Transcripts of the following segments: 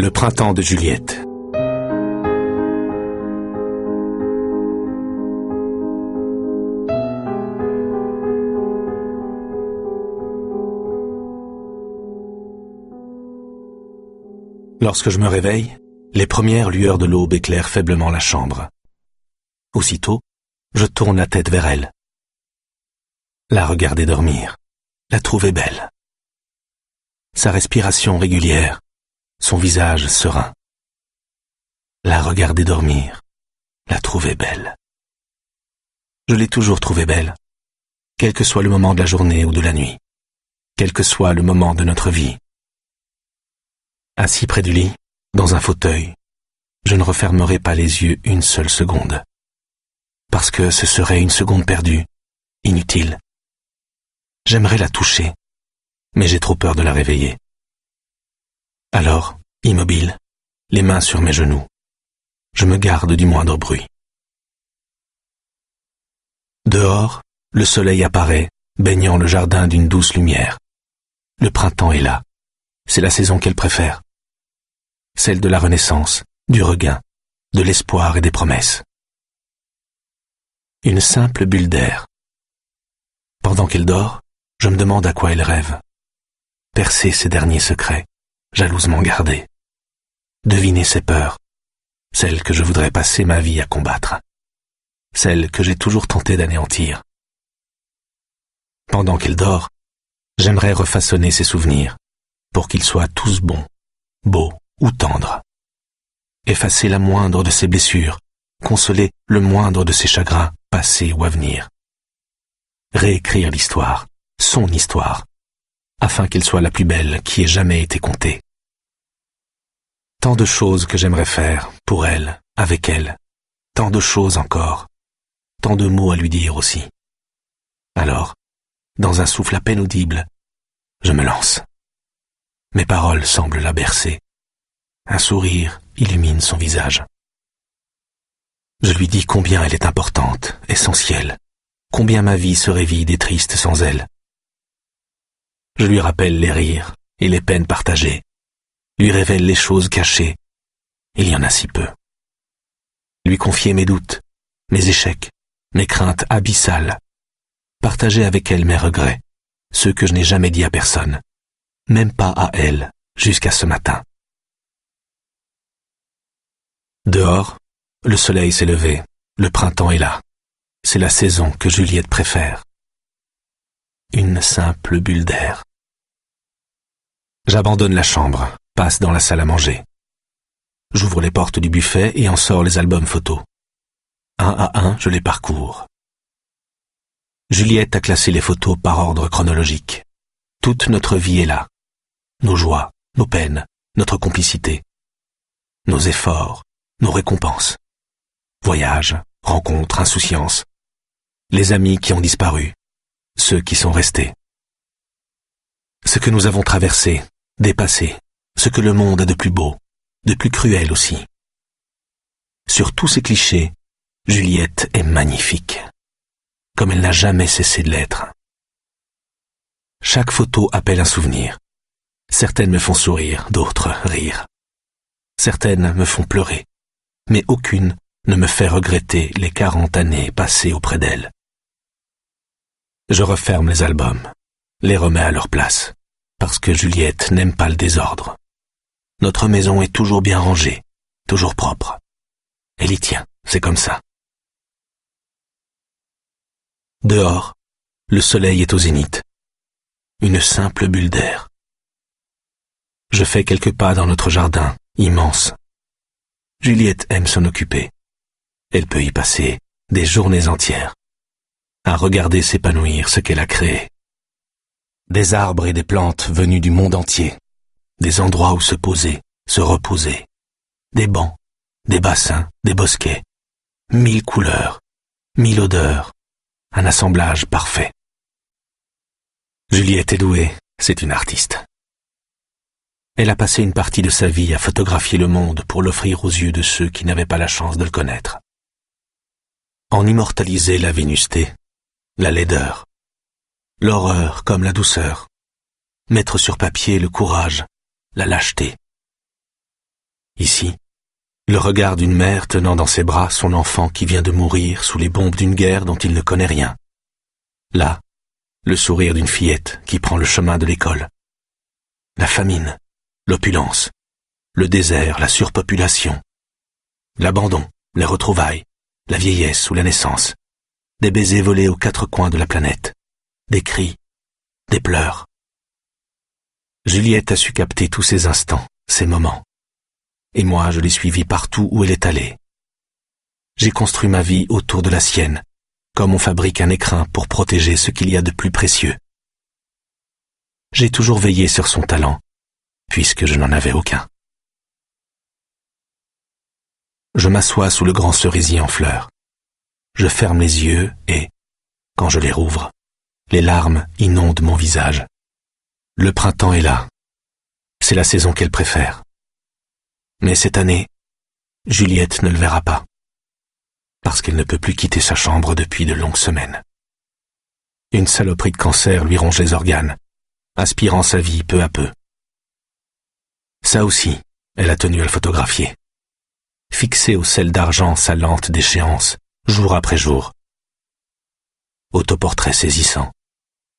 Le printemps de Juliette. Lorsque je me réveille, les premières lueurs de l'aube éclairent faiblement la chambre. Aussitôt, je tourne la tête vers elle. La regarder dormir, la trouver belle. Sa respiration régulière, son visage serein. La regarder dormir, la trouver belle. Je l'ai toujours trouvée belle, quel que soit le moment de la journée ou de la nuit, quel que soit le moment de notre vie. Assis près du lit, dans un fauteuil, je ne refermerai pas les yeux une seule seconde, parce que ce serait une seconde perdue, inutile. J'aimerais la toucher, mais j'ai trop peur de la réveiller. Alors, immobile, les mains sur mes genoux, je me garde du moindre bruit. Dehors, le soleil apparaît, baignant le jardin d'une douce lumière. Le printemps est là. C'est la saison qu'elle préfère. Celle de la renaissance, du regain, de l'espoir et des promesses. Une simple bulle d'air. Pendant qu'elle dort, je me demande à quoi elle rêve. Percer ses derniers secrets, jalousement gardés. Deviner ses peurs, celles que je voudrais passer ma vie à combattre. Celles que j'ai toujours tenté d'anéantir. Pendant qu'elle dort, j'aimerais refaçonner ses souvenirs, pour qu'ils soient tous bons, beaux ou tendres. Effacer la moindre de ses blessures, consoler le moindre de ses chagrins, passés ou à venir. Réécrire l'histoire, son histoire, afin qu'elle soit la plus belle qui ait jamais été contée. Tant de choses que j'aimerais faire, pour elle, avec elle, tant de choses encore, tant de mots à lui dire aussi. Alors, dans un souffle à peine audible, je me lance. Mes paroles semblent la bercer. Un sourire illumine son visage. Je lui dis combien elle est importante, essentielle, combien ma vie serait vide et triste sans elle. Je lui rappelle les rires et les peines partagées, lui révèle les choses cachées. Il y en a si peu. Lui confier mes doutes, mes échecs, mes craintes abyssales. Partager avec elle mes regrets, ceux que je n'ai jamais dit à personne, même pas à elle, jusqu'à ce matin. Dehors, le soleil s'est levé, le printemps est là. C'est la saison que Juliette préfère. Une simple bulle d'air. J'abandonne la chambre, passe dans la salle à manger. J'ouvre les portes du buffet et en sors les albums photos. Un à un, je les parcours. Juliette a classé les photos par ordre chronologique. Toute notre vie est là. Nos joies, nos peines, notre complicité. Nos efforts, nos récompenses. Voyages, rencontres, insouciance. Les amis qui ont disparu. Ceux qui sont restés. Ce que nous avons traversé, dépassé. Ce que le monde a de plus beau, de plus cruel aussi. Sur tous ces clichés, Juliette est magnifique. Comme elle n'a jamais cessé de l'être. Chaque photo appelle un souvenir. Certaines me font sourire, d'autres rire. Certaines me font pleurer, mais aucune ne me fait regretter les 40 années passées auprès d'elle. Je referme les albums, les remets à leur place, parce que Juliette n'aime pas le désordre. Notre maison est toujours bien rangée, toujours propre. Elle y tient, c'est comme ça. Dehors, le soleil est au zénith. Une simple bulle d'air. Je fais quelques pas dans notre jardin, immense. Juliette aime s'en occuper. Elle peut y passer des journées entières, à regarder s'épanouir ce qu'elle a créé. Des arbres et des plantes venus du monde entier, des endroits où se poser, se reposer, des bancs, des bassins, des bosquets, 1000 couleurs, 1000 odeurs, un assemblage parfait. Juliette est douée, c'est une artiste. Elle a passé une partie de sa vie à photographier le monde pour l'offrir aux yeux de ceux qui n'avaient pas la chance de le connaître. En immortaliser la vénusté, la laideur, l'horreur comme la douceur, mettre sur papier le courage, la lâcheté. Ici, le regard d'une mère tenant dans ses bras son enfant qui vient de mourir sous les bombes d'une guerre dont il ne connaît rien. Là, le sourire d'une fillette qui prend le chemin de l'école. La famine, l'opulence, le désert, la surpopulation, l'abandon, les retrouvailles, la vieillesse ou la naissance, des baisers volés aux quatre coins de la planète, des cris, des pleurs. Juliette a su capter tous ces instants, ces moments. Et moi, je l'ai suivie partout où elle est allée. J'ai construit ma vie autour de la sienne, comme on fabrique un écrin pour protéger ce qu'il y a de plus précieux. J'ai toujours veillé sur son talent, puisque je n'en avais aucun. Je m'assois sous le grand cerisier en fleurs. Je ferme les yeux et, quand je les rouvre, les larmes inondent mon visage. Le printemps est là. C'est la saison qu'elle préfère. Mais cette année, Juliette ne le verra pas, parce qu'elle ne peut plus quitter sa chambre depuis de longues semaines. Une saloperie de cancer lui ronge les organes, aspirant sa vie peu à peu. Ça aussi, elle a tenu à le photographier. Fixer au sel d'argent sa lente déchéance, jour après jour. Autoportrait saisissant,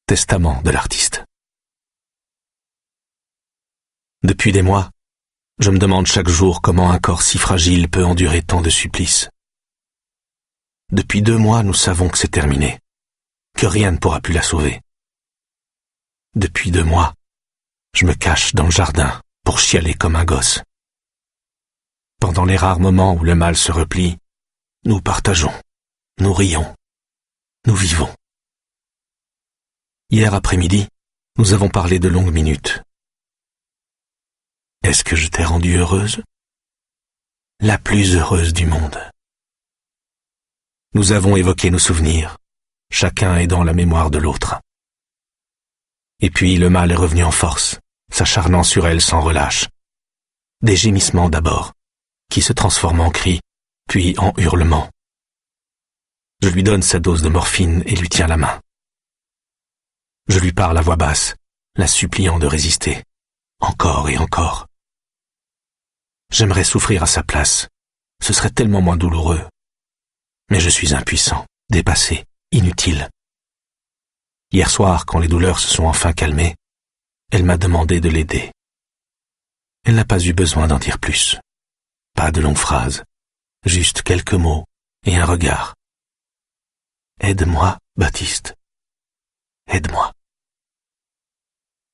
testament de l'artiste. Depuis des mois, je me demande chaque jour comment un corps si fragile peut endurer tant de supplices. Depuis 2 mois, nous savons que c'est terminé, que rien ne pourra plus la sauver. Depuis 2 mois, je me cache dans le jardin pour chialer comme un gosse. Pendant les rares moments où le mal se replie, nous partageons, nous rions, nous vivons. Hier après-midi, nous avons parlé de longues minutes. Est-ce que je t'ai rendue heureuse? La plus heureuse du monde. Nous avons évoqué nos souvenirs, chacun aidant la mémoire de l'autre. Et puis le mal est revenu en force, s'acharnant sur elle sans relâche. Des gémissements d'abord, qui se transforment en cris, puis en hurlements. Je lui donne sa dose de morphine et lui tiens la main. Je lui parle à voix basse, la suppliant de résister, encore et encore. J'aimerais souffrir à sa place, ce serait tellement moins douloureux. Mais je suis impuissant, dépassé, inutile. Hier soir, quand les douleurs se sont enfin calmées, elle m'a demandé de l'aider. Elle n'a pas eu besoin d'en dire plus. Pas de longues phrases, juste quelques mots et un regard. Aide-moi, Baptiste. Aide-moi.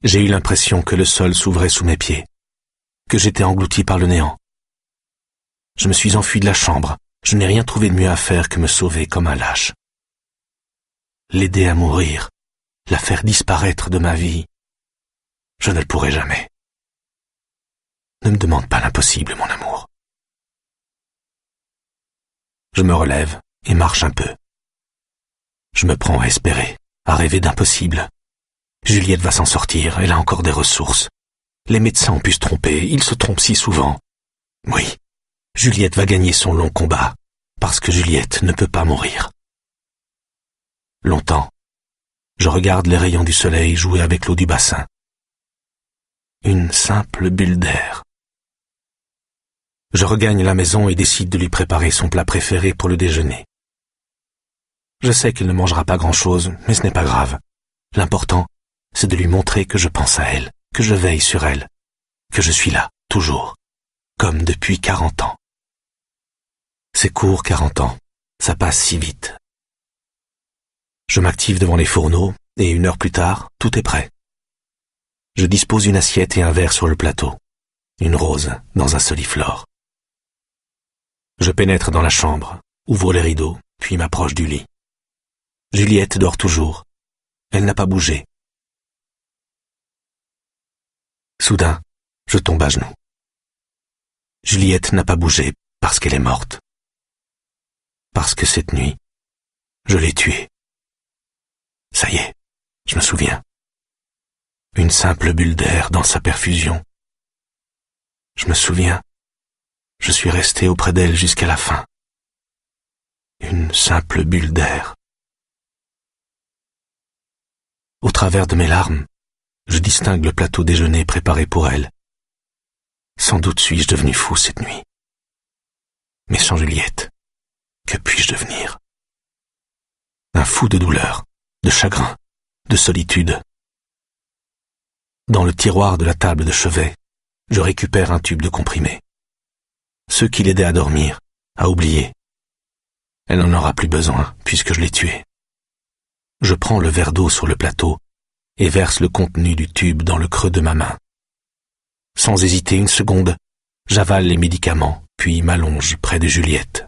J'ai eu l'impression que le sol s'ouvrait sous mes pieds, que j'étais englouti par le néant. Je me suis enfui de la chambre, je n'ai rien trouvé de mieux à faire que me sauver comme un lâche. L'aider à mourir, la faire disparaître de ma vie, je ne le pourrai jamais. Ne me demande pas l'impossible, mon amour. Je me relève et marche un peu. Je me prends à espérer, à rêver d'impossible. Juliette va s'en sortir, elle a encore des ressources. Les médecins ont pu se tromper, ils se trompent si souvent. Oui, Juliette va gagner son long combat, parce que Juliette ne peut pas mourir. Longtemps, je regarde les rayons du soleil jouer avec l'eau du bassin. Une simple bulle d'air. Je regagne la maison et décide de lui préparer son plat préféré pour le déjeuner. Je sais qu'il ne mangera pas grand-chose, mais ce n'est pas grave. L'important, c'est de lui montrer que je pense à elle, que je veille sur elle, que je suis là, toujours, comme depuis 40 ans. C'est court 40 ans, ça passe si vite. Je m'active devant les fourneaux, et 1 heure plus tard, tout est prêt. Je dispose une assiette et un verre sur le plateau, une rose dans un soliflore. Je pénètre dans la chambre, ouvre les rideaux, puis m'approche du lit. Juliette dort toujours. Elle n'a pas bougé. Soudain, je tombe à genoux. Juliette n'a pas bougé parce qu'elle est morte. Parce que cette nuit, je l'ai tuée. Ça y est, je me souviens. Une simple bulle d'air dans sa perfusion. Je me souviens. Je suis resté auprès d'elle jusqu'à la fin. Une simple bulle d'air. Au travers de mes larmes, je distingue le plateau déjeuner préparé pour elle. Sans doute suis-je devenu fou cette nuit. Mais sans Juliette, que puis-je devenir? Un fou de douleur, de chagrin, de solitude. Dans le tiroir de la table de chevet, je récupère un tube de comprimé. Ceux qui l'aidaient à dormir, à oublier. Elle n'en aura plus besoin, puisque je l'ai tuée. Je prends le verre d'eau sur le plateau et verse le contenu du tube dans le creux de ma main. Sans hésiter une seconde, j'avale les médicaments, puis m'allonge près de Juliette.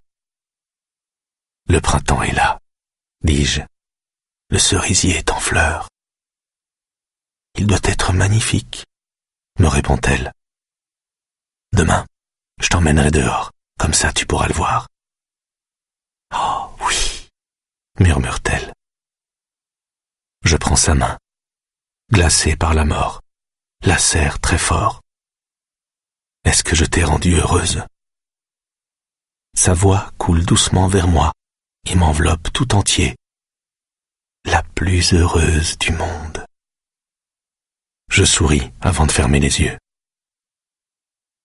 Le printemps est là, dis-je. Le cerisier est en fleurs. Il doit être magnifique, me répond-elle. Demain, je t'emmènerai dehors, comme ça tu pourras le voir. Oh oui, murmure-t-elle. Je prends sa main, glacée par la mort, la serre très fort. Est-ce que je t'ai rendue heureuse? Sa voix coule doucement vers moi et m'enveloppe tout entier. La plus heureuse du monde. Je souris avant de fermer les yeux.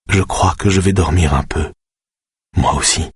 Je crois que je vais dormir un peu, moi aussi.